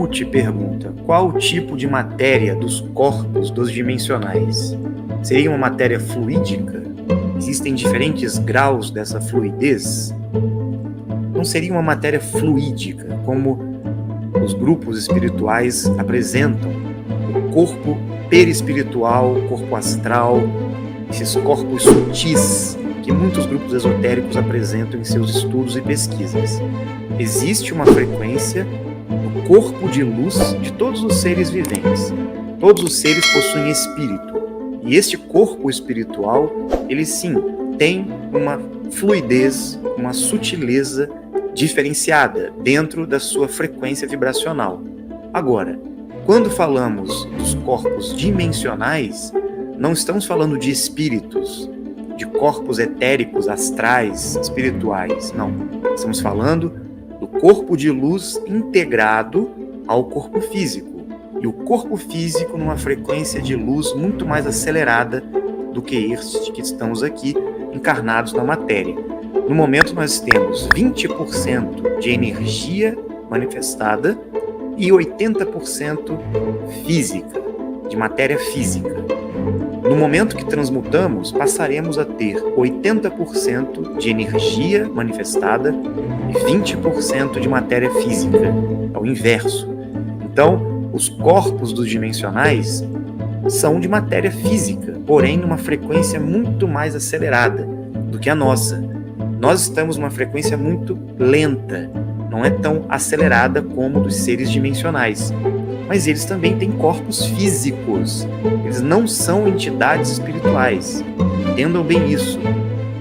te pergunta: qual o tipo de matéria dos corpos dos dimensionais? Seria uma matéria fluídica? Existem diferentes graus dessa fluidez? Não seria uma matéria fluídica, como os grupos espirituais apresentam, o corpo perispiritual, o corpo astral, esses corpos sutis que muitos grupos esotéricos apresentam em seus estudos e pesquisas. Existe uma frequência no corpo de luz de todos os seres viventes. Todos os seres possuem espírito. E este corpo espiritual, ele sim, tem uma fluidez, uma sutileza diferenciada dentro da sua frequência vibracional. Agora, quando falamos dos corpos dimensionais, não estamos falando de espíritos, de corpos etéricos, astrais, espirituais. Não. Estamos falando do corpo de luz integrado ao corpo físico. E o corpo físico numa frequência de luz muito mais acelerada do que este que estamos aqui encarnados na matéria. No momento nós temos 20% de energia manifestada e 80% física, de matéria física. No momento que transmutamos, passaremos a ter 80% de energia manifestada e 20% de matéria física. É o inverso. Então, os corpos dos dimensionais são de matéria física, porém numa frequência muito mais acelerada do que a nossa. Nós estamos numa frequência muito lenta, não é tão acelerada como dos seres dimensionais. Mas eles também têm corpos físicos. Eles não são entidades espirituais. Entendam bem isso.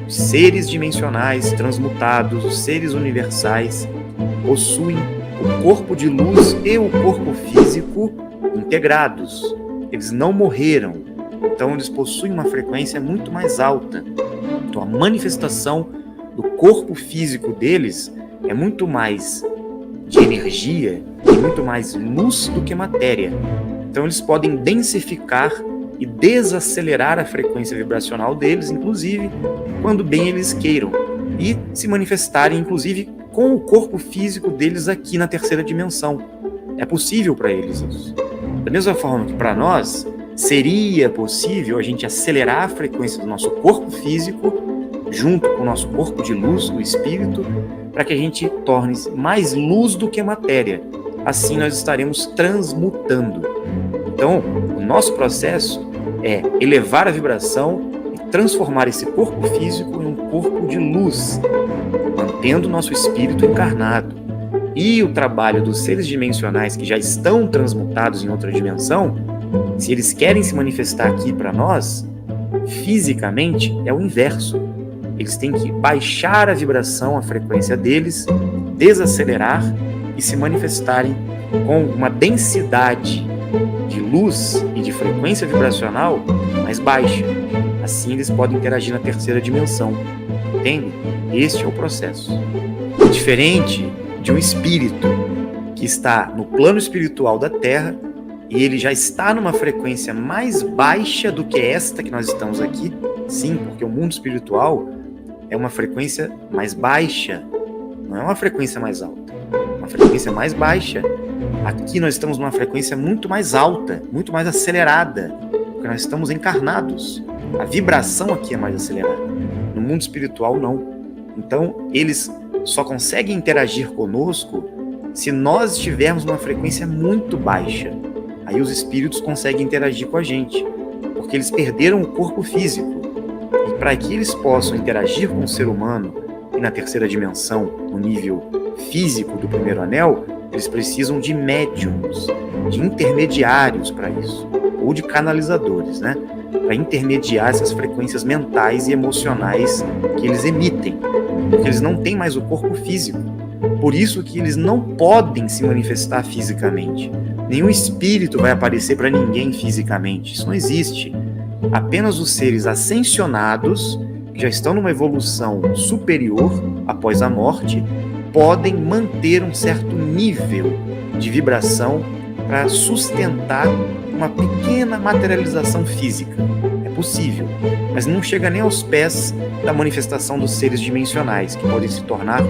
Os seres dimensionais transmutados, os seres universais, possuem o corpo de luz e o corpo físico integrados. Eles não morreram. Então eles possuem uma frequência muito mais alta. Então a manifestação do corpo físico deles é muito mais de energia e muito mais luz do que matéria. Então eles podem densificar e desacelerar a frequência vibracional deles, inclusive quando bem eles queiram, e se manifestarem inclusive com o corpo físico deles aqui na terceira dimensão. É possível para eles isso. Da mesma forma que para nós seria possível a gente acelerar a frequência do nosso corpo físico junto com o nosso corpo de luz, o espírito, para que a gente torne mais luz do que matéria. Assim nós estaremos transmutando. Então, o nosso processo é elevar a vibração e transformar esse corpo físico em um corpo de luz, mantendo o nosso espírito encarnado. E o trabalho dos seres dimensionais que já estão transmutados em outra dimensão, se eles querem se manifestar aqui para nós, fisicamente é o inverso. Eles têm que baixar a vibração, a frequência deles, desacelerar e se manifestarem com uma densidade de luz e de frequência vibracional mais baixa. Assim eles podem interagir na terceira dimensão. Entende? Este é o processo. Diferente de um espírito que está no plano espiritual da Terra e ele já está numa frequência mais baixa do que esta que nós estamos aqui. Sim, porque o mundo espiritual é uma frequência mais baixa, não é uma frequência mais alta, é uma frequência mais baixa. Aqui nós estamos numa frequência muito mais alta, muito mais acelerada, porque nós estamos encarnados. A vibração aqui é mais acelerada. No mundo espiritual, não. Então, eles só conseguem interagir conosco se nós estivermos numa frequência muito baixa. Aí os espíritos conseguem interagir com a gente, porque eles perderam o corpo físico. E para que eles possam interagir com o ser humano e na terceira dimensão, no nível físico do primeiro anel, eles precisam de médiums, de intermediários para isso, ou de canalizadores, né? Para intermediar essas frequências mentais e emocionais que eles emitem, porque eles não têm mais o corpo físico. Por isso que eles não podem se manifestar fisicamente. Nenhum espírito vai aparecer para ninguém fisicamente. Isso não existe. Apenas os seres ascensionados, que já estão numa evolução superior após a morte, podem manter um certo nível de vibração para sustentar uma pequena materialização física. É possível, mas não chega nem aos pés da manifestação dos seres dimensionais, que podem se tornar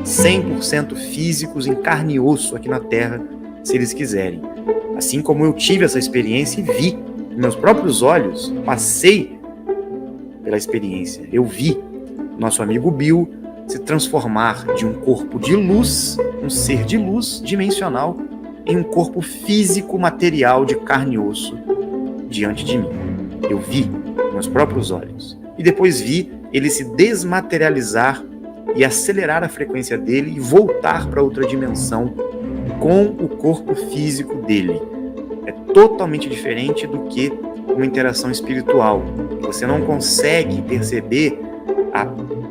100% físicos em carne e osso aqui na Terra, se eles quiserem. Assim como eu tive essa experiência e vi com meus próprios olhos, passei pela experiência. Eu vi nosso amigo Bill se transformar de um corpo de luz, um ser de luz dimensional, em um corpo físico, material, de carne e osso, diante de mim. Eu vi com meus próprios olhos. E depois vi ele se desmaterializar e acelerar a frequência dele e voltar para outra dimensão com o corpo físico dele. É totalmente diferente do que uma interação espiritual. Você não consegue perceber a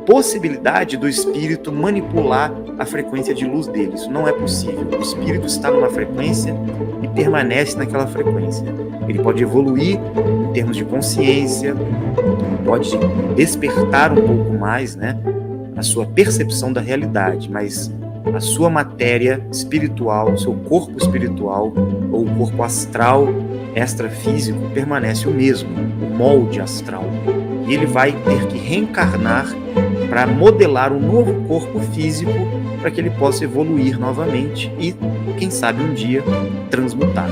possibilidade do espírito manipular a frequência de luz dele. Isso não é possível. O espírito está numa frequência e permanece naquela frequência. Ele pode evoluir em termos de consciência, pode despertar um pouco mais, né, a sua percepção da realidade, mas a sua matéria espiritual, o seu corpo espiritual ou o corpo astral, extrafísico, permanece o mesmo, o molde astral. E ele vai ter que reencarnar para modelar um novo corpo físico para que ele possa evoluir novamente e, quem sabe, um dia transmutar.